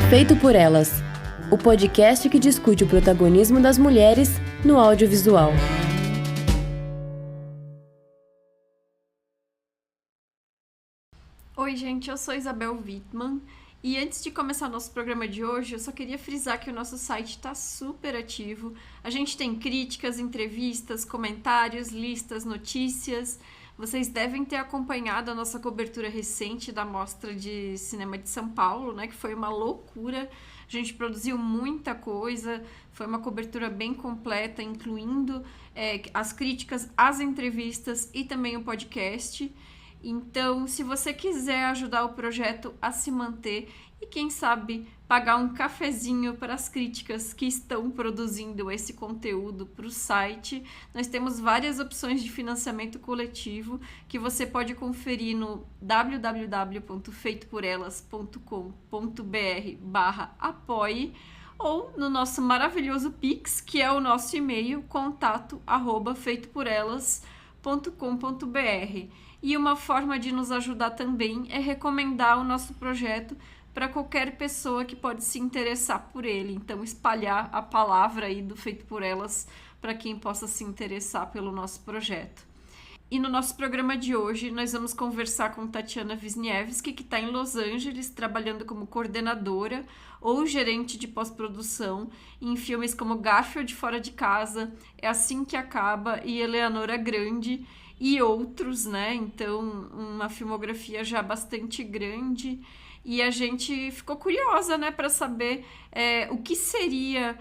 Feito por Elas, o podcast que discute o protagonismo das mulheres no audiovisual. Oi, gente, eu sou Isabel Wittmann e antes de começar nosso programa de hoje, eu só queria frisar que o nosso site está super ativo. A gente tem críticas, entrevistas, comentários, listas, notícias. Vocês devem ter acompanhado a nossa cobertura recente da Mostra de Cinema de São Paulo, né, que foi uma loucura. A gente produziu muita coisa, foi uma cobertura bem completa, incluindo as críticas, as entrevistas e também o podcast. Então, se você quiser ajudar o projeto a se manter e, quem sabe, pagar um cafezinho para as críticas que estão produzindo esse conteúdo para o site, nós temos várias opções de financiamento coletivo que você pode conferir no www.feitoporelas.com.br/apoie ou no nosso maravilhoso Pix, que é o nosso e-mail contato@feitoporelas.com.br. E uma forma de nos ajudar também é recomendar o nosso projeto para qualquer pessoa que pode se interessar por ele. Então, espalhar a palavra aí do Feito por Elas para quem possa se interessar pelo nosso projeto. E no nosso programa de hoje, nós vamos conversar com Tatiana Wisniewski, que está em Los Angeles, trabalhando como coordenadora ou gerente de pós-produção em filmes como Garfield Fora de Casa, É Assim que Acaba e Eleanora Grande, e outros, né? Então, uma filmografia já bastante grande. E a gente ficou curiosa, né, para saber o que seria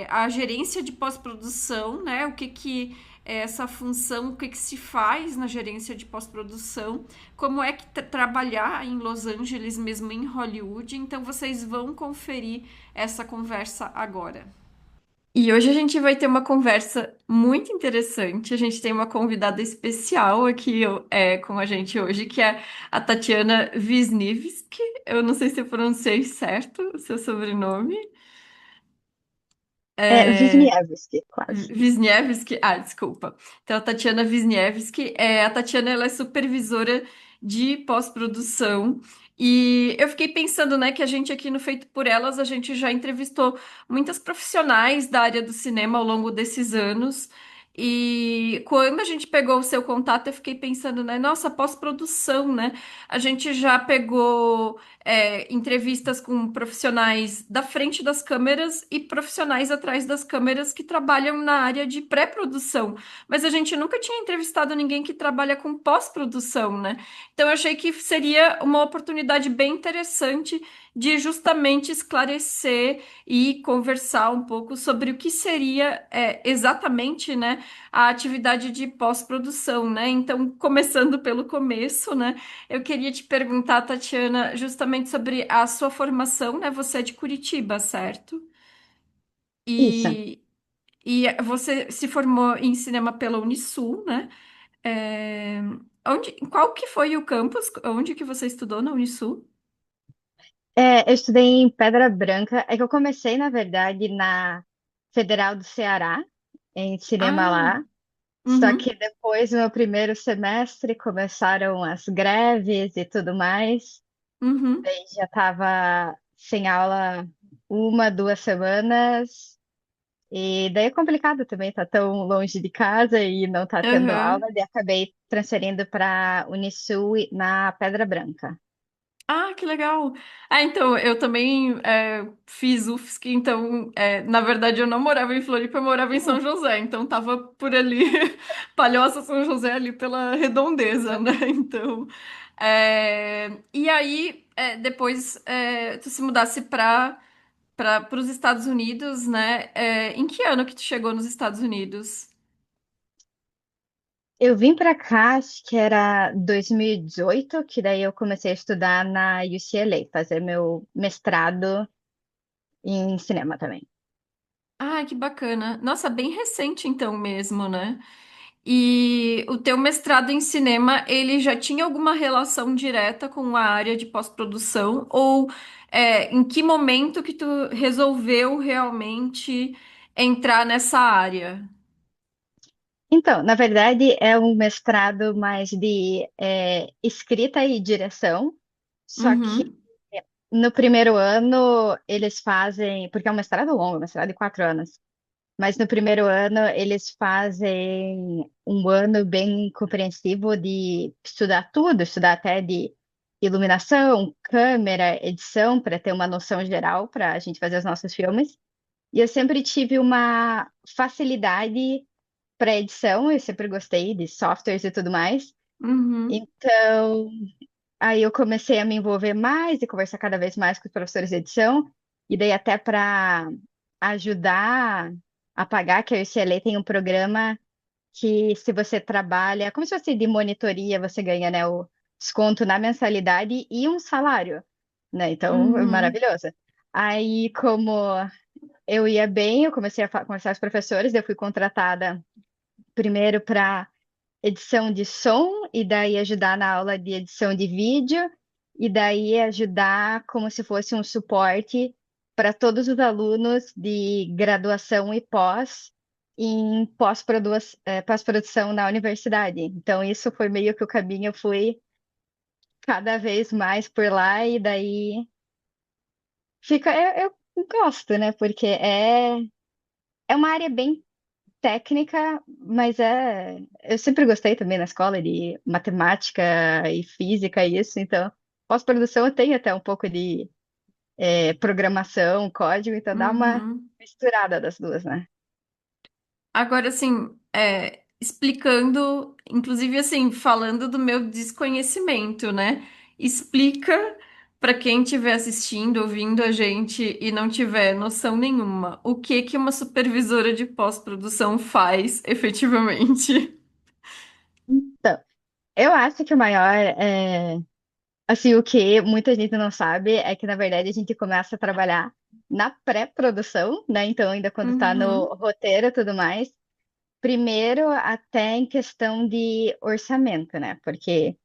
a gerência de pós-produção, né? O que essa função, o que se faz na gerência de pós-produção, como é que trabalhar em Los Angeles, mesmo em Hollywood. Então, vocês vão conferir essa conversa agora. E hoje a gente vai ter uma conversa muito interessante. A gente tem uma convidada especial aqui com a gente hoje, que é a Tatiana Wisniewski. Eu não sei se eu pronunciei certo o seu sobrenome. Wisniewski, quase. Wisniewski, desculpa. Então, a Tatiana Wisniewski, a Tatiana ela é supervisora de pós-produção. E eu fiquei pensando, né, que a gente aqui no Feito por Elas, a gente já entrevistou muitas profissionais da área do cinema ao longo desses anos. E quando a gente pegou o seu contato, eu fiquei pensando, né, nossa, pós-produção, né? A gente já pegou entrevistas com profissionais da frente das câmeras e profissionais atrás das câmeras que trabalham na área de pré-produção. Mas a gente nunca tinha entrevistado ninguém que trabalha com pós-produção, né? Então eu achei que seria uma oportunidade bem interessante de justamente esclarecer e conversar um pouco sobre o que seria exatamente, né, a atividade de pós-produção, né? Então, começando pelo começo, né? Eu queria te perguntar, Tatiana, justamente sobre a sua formação, né? Você é de Curitiba, certo? Isso. E, e você se formou em cinema pela Unisul, né? É, qual que foi o campus? Onde que você estudou na Unisul? Eu estudei em Pedra Branca. É que eu comecei, na verdade, na Federal do Ceará, em cinema Ah, lá. Só uhum, que depois, no meu primeiro semestre, começaram as greves e tudo mais. uhum, Daí já estava sem aula 1, 2 semanas. E daí é complicado também, tá tão longe de casa e não tá tendo aula. aham. Daí acabei transferindo para Unisul na Pedra Branca. Ah, que legal! Então, eu também fiz UFSC, então, na verdade, eu não morava em Floripa, eu morava em São José, então tava por ali, Palhoça, São José, ali pela redondeza, né? Então, e aí, depois, tu se mudasse para os Estados Unidos, né? Em que ano que tu chegou nos Estados Unidos? Eu vim para cá, acho que era 2018, que daí eu comecei a estudar na UCLA, fazer meu mestrado em cinema também. Ah, que bacana. Nossa, bem recente então mesmo, né? E o teu mestrado em cinema, ele já tinha alguma relação direta com a área de pós-produção? Ou em que momento que tu resolveu realmente entrar nessa área? Então, na verdade, é um mestrado mais de escrita e direção, só que Uhum, No primeiro ano, eles fazem, porque é um mestrado longo, um mestrado de 4 anos, mas no primeiro ano eles fazem um ano bem compreensivo de estudar tudo, estudar até de iluminação, câmera, edição, para ter uma noção geral para a gente fazer os nossos filmes. E eu sempre tive uma facilidade para edição, eu sempre gostei de softwares e tudo mais. Uhum, Então, aí eu comecei a me envolver mais e conversar cada vez mais com os professores de edição, e daí até para ajudar a pagar, que a UCLA tem um programa que se você trabalha, como se fosse de monitoria, você ganha, né, o desconto na mensalidade e um salário, né? Então, é uhum, maravilhoso. Aí, como eu ia bem, eu comecei a conversar com os professores, daí eu fui contratada primeiro para edição de som, e daí ajudar na aula de edição de vídeo, e daí ajudar como se fosse um suporte para todos os alunos de graduação e pós em pós-produção na universidade. Então, isso foi meio que o caminho, eu fui cada vez mais por lá, e daí fica, eu gosto, né? Porque é uma área bem técnica, mas eu sempre gostei também na escola de matemática e física e isso, então pós-produção eu tenho até um pouco de programação, código, então dá uma uhum. misturada das duas, né? Agora, assim, explicando, inclusive, assim, falando do meu desconhecimento, né? Explica para quem estiver assistindo, ouvindo a gente e não tiver noção nenhuma, o que que uma supervisora de pós-produção faz efetivamente. Então, eu acho que o maior assim, o que muita gente não sabe é que, na verdade, a gente começa a trabalhar na pré-produção, né? Então, ainda quando tá no Uhum, roteiro e tudo mais, primeiro até em questão de orçamento, né? Porque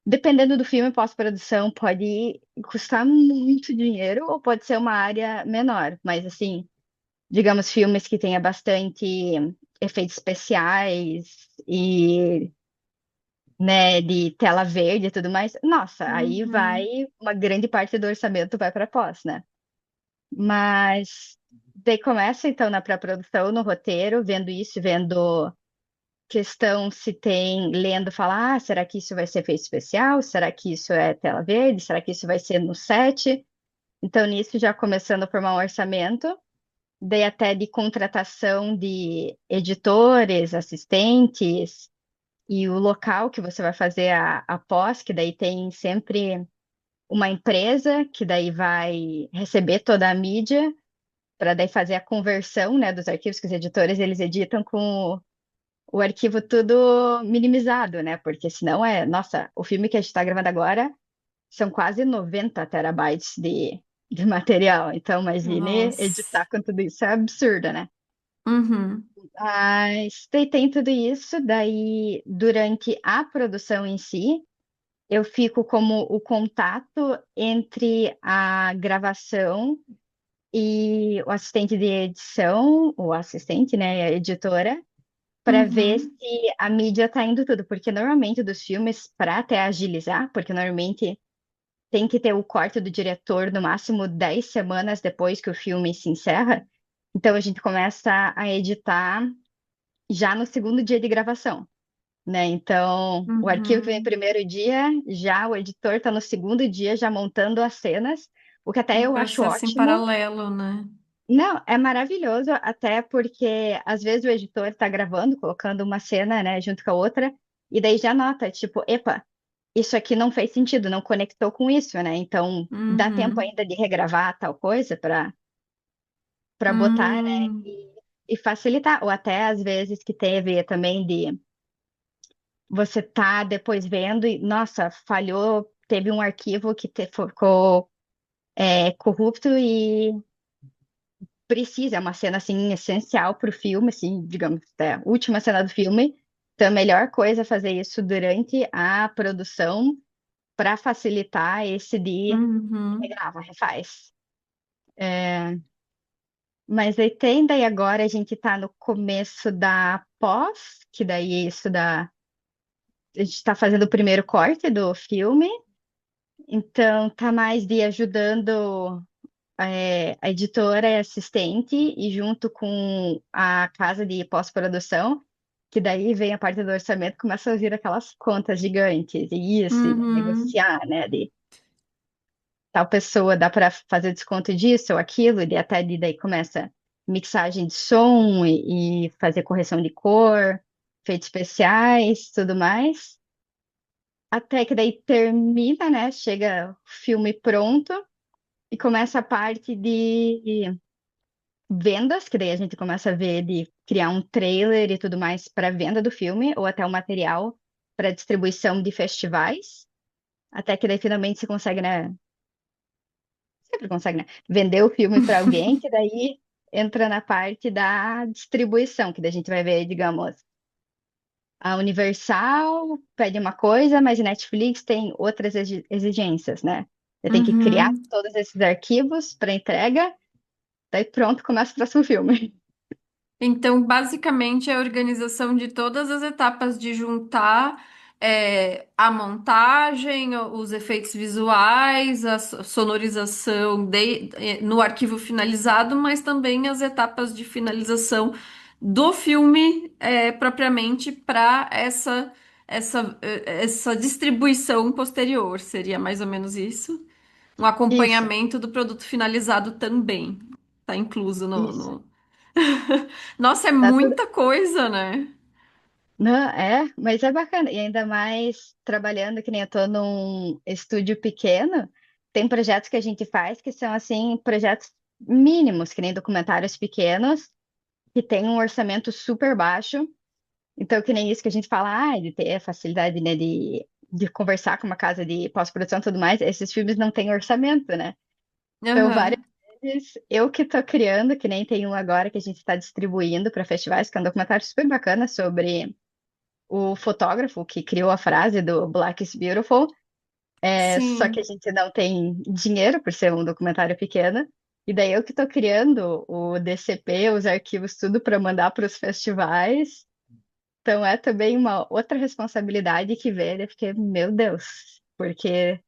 dependendo do filme, pós-produção pode custar muito dinheiro ou pode ser uma área menor. Mas, assim, digamos, filmes que tenha bastante efeitos especiais e, né, de tela verde e tudo mais, nossa, aí vai uhum, uma grande parte do orçamento vai para pós, né? Mas daí começa, então, na pré-produção, no roteiro, vendo isso, vendo questão se tem lendo falar, ah, será que isso vai ser efeito especial? Será que isso é tela verde? Será que isso vai ser no set? Então, nisso, já começando a formar um orçamento, daí até de contratação de editores, assistentes e o local que você vai fazer a pós, que daí tem sempre uma empresa que daí vai receber toda a mídia para daí fazer a conversão, né, dos arquivos que os editores eles editam com o arquivo tudo minimizado, né? Porque senão nossa, o filme que a gente está gravando agora são quase 90 terabytes de material. Então, imagine nossa. editar com tudo isso, é absurdo, né? Uhum, Mas daí tem tudo isso, daí durante a produção em si, eu fico como o contato entre a gravação e o assistente de edição, o assistente, né, a editora, para ver se uhum, a mídia tá indo tudo, porque normalmente dos filmes, para até agilizar, porque normalmente tem que ter o corte do diretor no máximo 10 semanas depois que o filme se encerra, então a gente começa a editar já no segundo dia de gravação, né? Então, o arquivo que vem no uhum. primeiro dia, já o editor tá no segundo dia já montando as cenas, o que até Um eu acho processo em ótimo. paralelo, né? Não, é maravilhoso, até porque às vezes o editor está gravando, colocando uma cena, né, junto com a outra, e daí já nota, tipo, epa, isso aqui não fez sentido, não conectou com isso, né? Então dá tempo Uhum. ainda de regravar tal coisa para botar, né, Hum, e facilitar. Ou até às vezes que teve também de você tá depois vendo e, nossa, falhou, teve um arquivo que ficou corrupto e precisa, é uma cena assim essencial para o filme, assim, digamos, é a última cena do filme. Então, a melhor coisa é fazer isso durante a produção para facilitar esse de uhum. regrava, refaz. Mas aí tem, daí agora a gente está no começo da pós, que daí é isso da. A gente está fazendo o primeiro corte do filme, Então, tá mais de ajudando a editora e assistente, e junto com a casa de pós-produção, que daí vem a parte do orçamento, começa a vir aquelas contas gigantes, e isso, e Uhum. negociar, né? De tal pessoa dá para fazer desconto disso ou aquilo, e daí começa mixagem de som e fazer correção de cor, efeitos especiais, tudo mais. Até que daí termina, né? Chega o filme pronto e começa a parte de vendas, que daí a gente começa a ver de criar um trailer e tudo mais para venda do filme, ou até o material para distribuição de festivais. Até que daí finalmente se consegue, né? Sempre consegue, né? Vender o filme para alguém, que daí entra na parte da distribuição, que daí a gente vai ver, digamos, a Universal pede uma coisa, mas a Netflix tem outras exigências, né? Você tem que criar Uhum. todos esses arquivos para entrega, daí pronto, começa o próximo filme. Então, basicamente, é a organização de todas as etapas de juntar a montagem, os efeitos visuais, a sonorização no arquivo finalizado, mas também as etapas de finalização do filme propriamente para essa distribuição posterior. Seria mais ou menos isso? Um Isso, acompanhamento do produto finalizado também. Está incluso isso. Nossa, é Tá tudo. muita coisa, né? Não, mas é bacana. E ainda mais trabalhando, que nem eu tô num estúdio pequeno, tem projetos que a gente faz que são, assim, projetos mínimos, que nem documentários pequenos, que tem um orçamento super baixo. Então, que nem isso que a gente fala, de ter a facilidade, né, de conversar com uma casa de pós-produção e tudo mais, esses filmes não têm orçamento, né? Então, várias Aham. vezes, eu que tô criando, que nem tem um agora que a gente está distribuindo para festivais, que é um documentário super bacana sobre o fotógrafo que criou a frase do Black is Beautiful, só que a Sim. gente não tem dinheiro por ser um documentário pequeno. E daí eu que estou criando o DCP, os arquivos, tudo para mandar para os festivais. Então é também uma outra responsabilidade que vem, eu fiquei, meu Deus, porque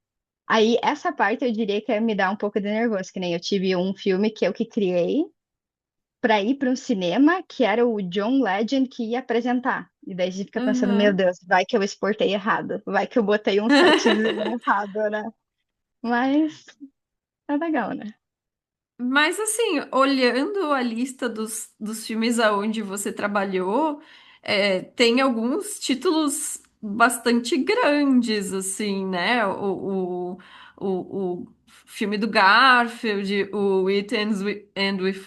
aí essa parte eu diria que me dá um pouco de nervoso, que nem eu tive um filme que eu que criei para ir para um cinema, que era o John Legend que ia apresentar. E daí a gente fica pensando, meu Aham. Deus, vai que eu exportei errado, vai que eu botei um setzinho errado, né? Mas é legal, né? Mas assim, olhando a lista dos filmes aonde você trabalhou, tem alguns títulos bastante grandes, assim, né? O filme do Garfield, o It Ends With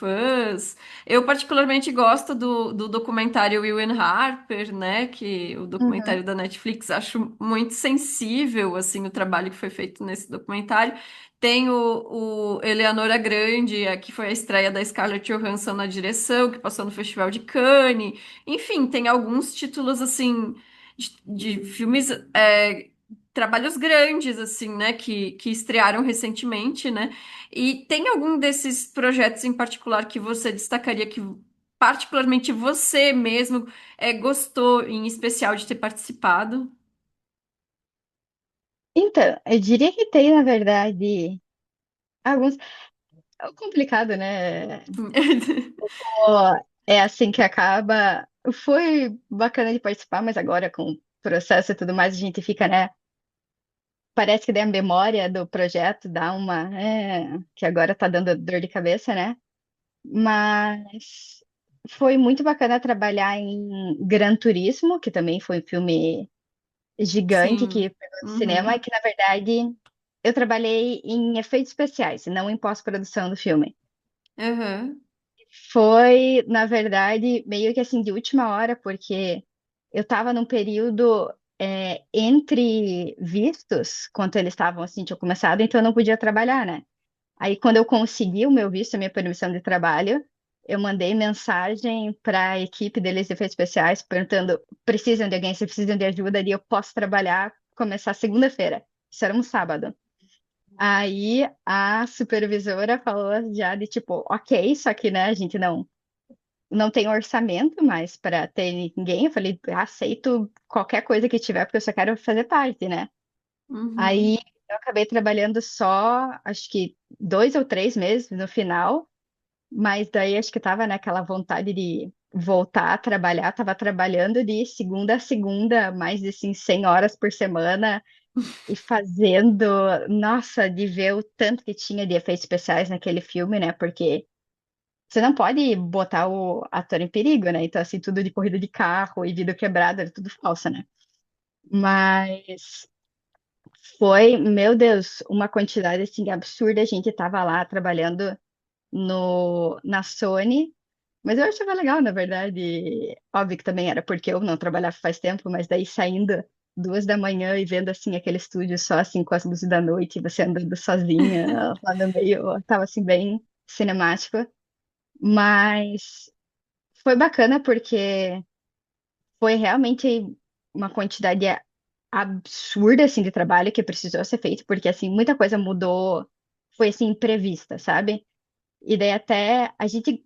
Us. Eu particularmente gosto do documentário Will and Harper, né? Que o Uhum. documentário da Netflix, acho muito sensível, assim, o trabalho que foi feito nesse documentário. Tem o Eleanora Grande, que foi a estreia da Scarlett Johansson na direção, que passou no Festival de Cannes. Enfim, tem alguns títulos, assim, de filmes, trabalhos grandes, assim, né, que estrearam recentemente, né? E tem algum desses projetos em particular que você destacaria que, particularmente você mesmo, gostou, em especial, de ter participado? Então, eu diria que tem, na verdade, alguns. É complicado, né? Pô, é assim que acaba. Foi bacana de participar, mas agora com o processo e tudo mais, a gente fica, né? Parece que daí a memória do projeto dá uma. Que agora tá dando dor de cabeça, né? Mas foi muito bacana trabalhar em Gran Turismo, que também foi um filme gigante que Sim. pegou no cinema, e Uhum. que, na verdade, eu trabalhei em efeitos especiais, e não em pós-produção do filme. Uhum. Foi, na verdade, meio que assim, de última hora, porque eu estava num período entre vistos, quando eles estavam assim, tinham começado, então eu não podia trabalhar, né? Aí, quando eu consegui o meu visto, a minha permissão de trabalho, eu mandei mensagem para a equipe deles de efeitos especiais, perguntando: precisam de alguém, se precisam de ajuda, ali eu posso trabalhar, começar segunda-feira. Isso era um sábado. Aí a supervisora falou já de tipo, ok, só que né, a gente não tem orçamento mais para ter ninguém. Eu falei, aceito qualquer coisa que tiver, porque eu só quero fazer parte, né? Aí Uhum. Eu acabei trabalhando só, acho que 2 ou 3 meses no final, mas daí acho que tava naquela vontade de voltar a trabalhar, tava trabalhando de segunda a segunda, mais de assim, 100 horas por semana, e fazendo, nossa, de ver o tanto que tinha de efeitos especiais naquele filme, né? Porque você não pode botar o ator em perigo, né? Então, assim, tudo de corrida de carro e vidro quebrado, era tudo falso, né? Mas foi, meu Deus, uma quantidade assim absurda. A gente tava lá trabalhando no na Sony, mas eu achava legal, na verdade. Óbvio que também era porque eu não trabalhava faz tempo, mas daí saindo 2 da manhã e vendo assim aquele estúdio só assim com as luzes da noite, você andando sozinha lá no meio, tava assim bem cinemático. Mas foi bacana porque foi realmente uma quantidade absurda assim de trabalho que precisou ser feito, porque assim muita coisa mudou, foi assim imprevista, sabe? E daí até a gente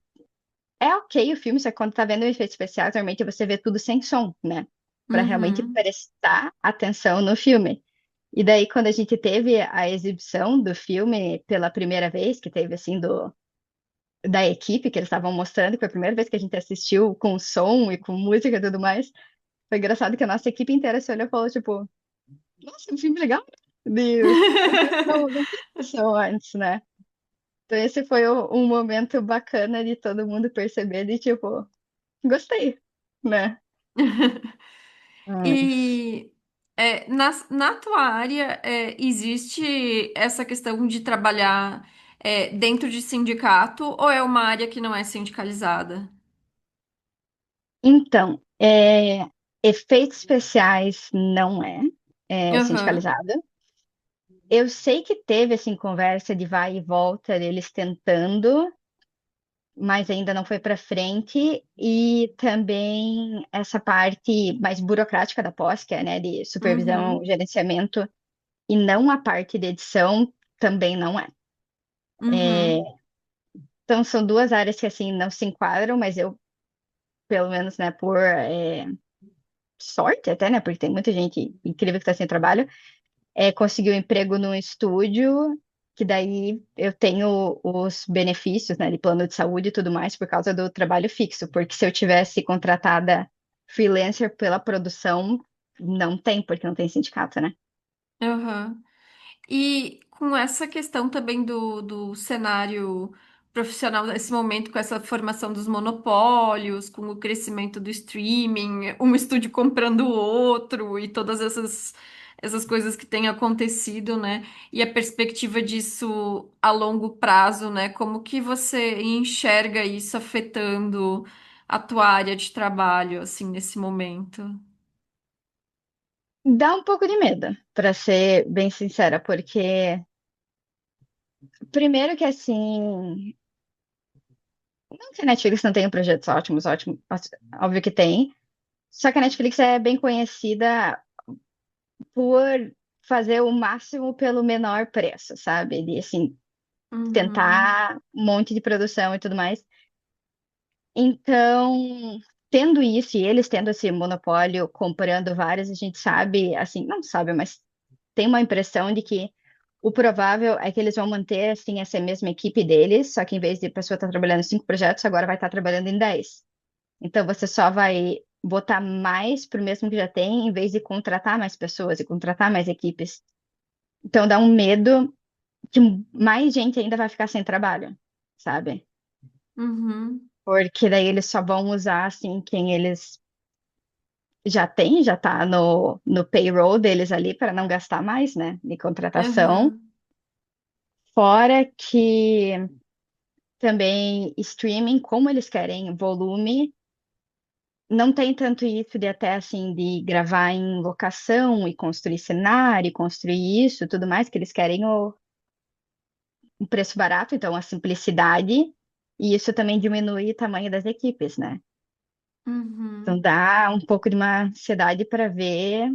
é ok o filme, só que quando tá vendo efeitos especiais, normalmente você vê tudo sem som, né? Pra realmente Uhum. prestar atenção no filme. E daí quando a gente teve a exibição do filme pela primeira vez, que teve assim do da equipe que eles estavam mostrando, que foi a primeira vez que a gente assistiu com som e com música e tudo mais. Foi engraçado que a nossa equipe inteira se olhou e falou, tipo, nossa, um filme legal. Porque não tinha noção antes, né? Então esse foi um momento bacana de todo mundo perceber de, tipo, gostei, né? Mas... E na tua área existe essa questão de trabalhar dentro de sindicato ou é uma área que não é sindicalizada? Então, efeitos especiais não é Aham, sindicalizado. Eu sei que teve, assim, conversa de vai e volta deles tentando, mas ainda não foi para frente, e também essa parte mais burocrática da pós, que é, né, de supervisão, uhum, gerenciamento, e não a parte de edição, também não é. uhum, Então, são duas áreas que, assim, não se enquadram, mas eu, pelo menos, né, por sorte até, né, porque tem muita gente incrível que está sem trabalho, conseguiu um emprego num estúdio, que daí eu tenho os benefícios, né, de plano de saúde e tudo mais por causa do trabalho fixo, porque se eu tivesse contratada freelancer pela produção, não tem, porque não tem sindicato, né? aham. E com essa questão também do cenário profissional nesse momento, com essa formação dos monopólios, com o crescimento do streaming, um estúdio comprando o outro e todas essas coisas que têm acontecido, né? E a perspectiva disso a longo prazo, né? Como que você enxerga isso afetando a tua área de trabalho, assim, nesse momento? Dá um pouco de medo, para ser bem sincera, porque primeiro que assim, não que a Netflix não tenha projetos ótimos, ótimo, óbvio que tem, só que a Netflix é bem conhecida por fazer o máximo pelo menor preço, sabe? De assim, Uhum, tentar um monte de produção e tudo mais. Então, tendo isso e eles tendo esse monopólio, comprando várias, a gente sabe, assim, não sabe, mas tem uma impressão de que o provável é que eles vão manter, assim, essa mesma equipe deles, só que em vez de a pessoa estar trabalhando em 5 projetos, agora vai estar trabalhando em 10. Então, você só vai botar mais para o mesmo que já tem, em vez de contratar mais pessoas e contratar mais equipes. Então, dá um medo que mais gente ainda vai ficar sem trabalho, sabe? uhum, Porque daí eles só vão usar, assim, quem eles já têm, já tá no payroll deles ali para não gastar mais, né, de contratação. aham, Fora que também streaming, como eles querem volume, não tem tanto isso de até assim de gravar em locação e construir cenário, e construir isso, tudo mais, que eles querem um preço barato, então a simplicidade, e isso também diminui o tamanho das equipes, né? Então uhum. dá um pouco de uma ansiedade para ver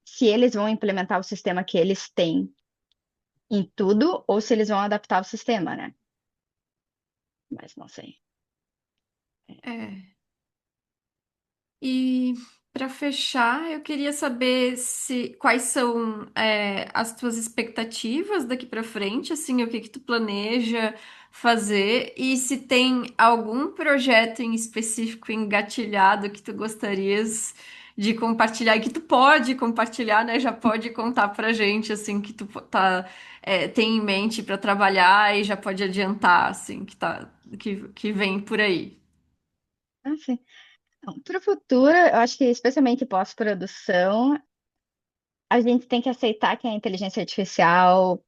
se eles vão implementar o sistema que eles têm em tudo ou se eles vão adaptar o sistema, né? Mas não sei. É. Para fechar, eu queria saber se quais são as tuas expectativas daqui para frente, assim, o que que tu planeja fazer e se tem algum projeto em específico engatilhado que tu gostarias de compartilhar e que tu pode compartilhar, né? Já pode contar pra gente, assim, que tu tem em mente para trabalhar e já pode adiantar, assim, que vem por aí. Assim, para o futuro, eu acho que especialmente pós-produção, a gente tem que aceitar que a inteligência artificial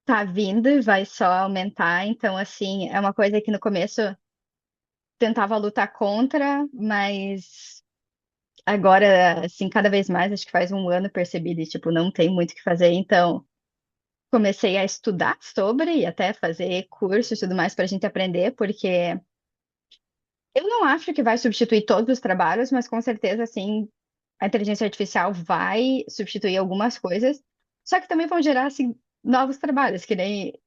tá vindo e vai só aumentar. Então, assim, é uma coisa que no começo tentava lutar contra, mas agora, assim, cada vez mais, acho que faz um ano percebi de, tipo, não tem muito o que fazer. Então, comecei a estudar sobre e até fazer cursos e tudo mais para a gente aprender, porque eu não acho que vai substituir todos os trabalhos, mas com certeza, assim, a inteligência artificial vai substituir algumas coisas, só que também vão gerar, assim, novos trabalhos, que nem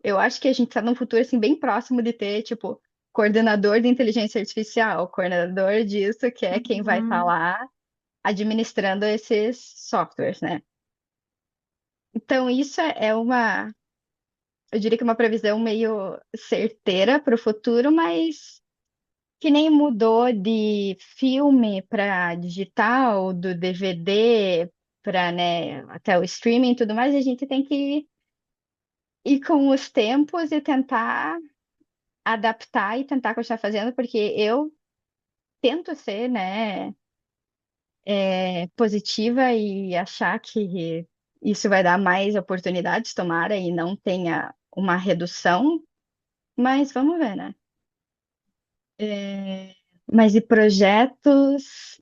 eu acho que a gente está num futuro, assim, bem próximo de ter, tipo, coordenador de inteligência artificial, coordenador disso, que é quem vai estar Uhum. lá administrando esses softwares, né? Então, isso é uma, eu diria que é uma previsão meio certeira para o futuro, mas que nem mudou de filme para digital, do DVD para, né, até o streaming e tudo mais, a gente tem que ir com os tempos e tentar adaptar e tentar continuar fazendo, porque eu tento ser, né, positiva e achar que isso vai dar mais oportunidades, tomara, e não tenha uma redução, mas vamos ver, né? É, mas e projetos?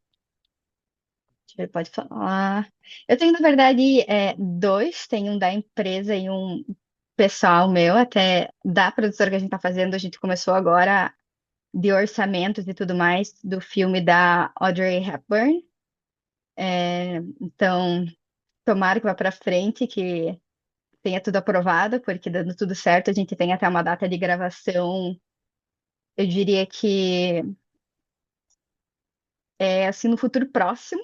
Deixa eu ver, pode falar. Eu tenho, na verdade, dois. Tem um da empresa e um pessoal meu, até da produtora que a gente está fazendo. A gente começou agora de orçamentos e tudo mais do filme da Audrey Hepburn. Então, tomara que vá para frente, que tenha tudo aprovado, porque dando tudo certo, a gente tem até uma data de gravação. Eu diria que é assim no futuro próximo.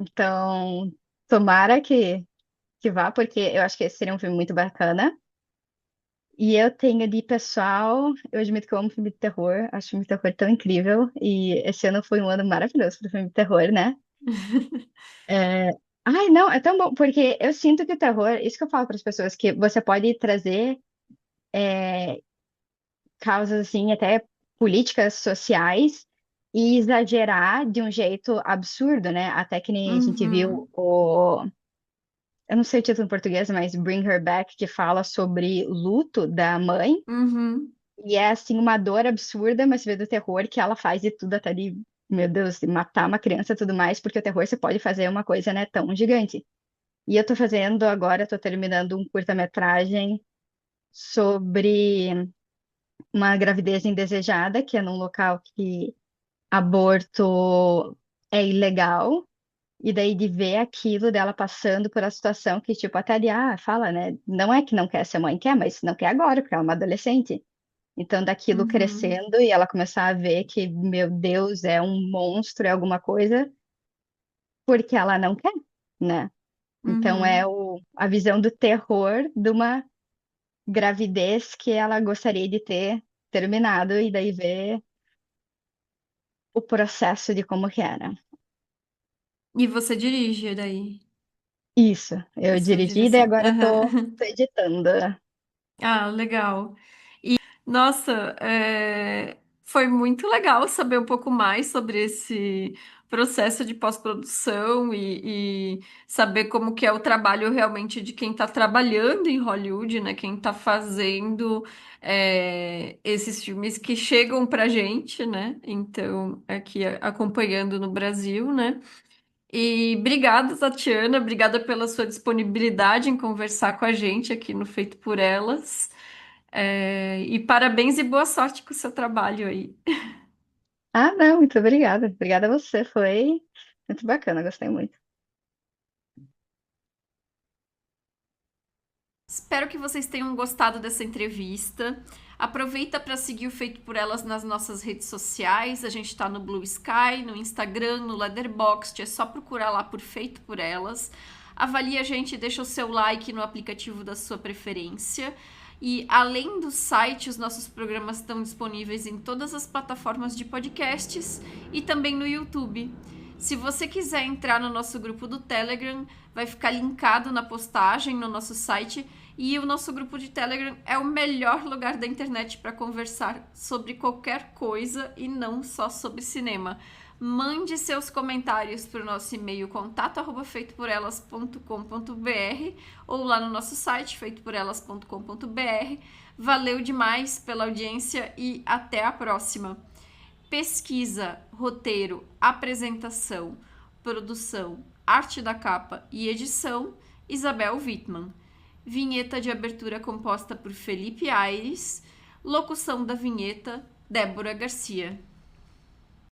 Então, tomara que vá, porque eu acho que esse seria um filme muito bacana. E eu tenho de pessoal, eu admito que eu amo filme de terror, acho filme de terror tão incrível. E esse ano foi um ano maravilhoso para filme de terror, né? É... Ai, não, é tão bom, porque eu sinto que o terror, isso que eu falo para as pessoas, que você pode trazer causas assim, até políticas sociais, e exagerar de um jeito absurdo, né? Até que nem a gente viu Uhum. eu não sei o título em português, mas Bring Her Back, que fala sobre luto da mãe. Uhum. E é assim uma dor absurda, mas vê do terror que ela faz de tudo até de, meu Deus, de matar uma criança e tudo mais, porque o terror você pode fazer uma coisa, né, tão gigante. E eu tô fazendo agora, tô terminando um curta-metragem sobre uma gravidez indesejada, que é num local que aborto é ilegal. E daí de ver aquilo dela passando por a situação que, tipo, até ali, fala, né? Não é que não quer ser mãe, quer, mas não quer agora, porque ela é uma adolescente. Então, daquilo Uhum. crescendo e ela começar a ver que, meu Deus, é um monstro, é alguma coisa, porque ela não quer, né? Então, é Uhum. a visão do terror de uma gravidez que ela gostaria de ter terminado e daí ver o processo de como que era. E você dirige daí Isso, eu essa dirigi e daí direção. agora Aham. tô editando. Ah, legal. Nossa, foi muito legal saber um pouco mais sobre esse processo de pós-produção e saber como que é o trabalho realmente de quem está trabalhando em Hollywood, né? Quem está fazendo esses filmes que chegam pra gente, né? Então, aqui acompanhando no Brasil, né? E obrigada, Tatiana, obrigada pela sua disponibilidade em conversar com a gente aqui no Feito por Elas. E parabéns e boa sorte com o seu trabalho aí. Ah, não, muito obrigada. Obrigada a você, foi muito bacana, gostei muito. Espero que vocês tenham gostado dessa entrevista. Aproveita para seguir o Feito por Elas nas nossas redes sociais. A gente está no Blue Sky, no Instagram, no Letterboxd. É só procurar lá por Feito por Elas. Avalie a gente e deixa o seu like no aplicativo da sua preferência. E além do site, os nossos programas estão disponíveis em todas as plataformas de podcasts e também no YouTube. Se você quiser entrar no nosso grupo do Telegram, vai ficar linkado na postagem no nosso site. E o nosso grupo de Telegram é o melhor lugar da internet para conversar sobre qualquer coisa e não só sobre cinema. Mande seus comentários para o nosso e-mail contato@feitoporelas.com.br ou lá no nosso site feitoporelas.com.br. Valeu demais pela audiência e até a próxima. Pesquisa, roteiro, apresentação, produção, arte da capa e edição, Isabel Wittmann. Vinheta de abertura composta por Felipe Aires. Locução da vinheta, Débora Garcia.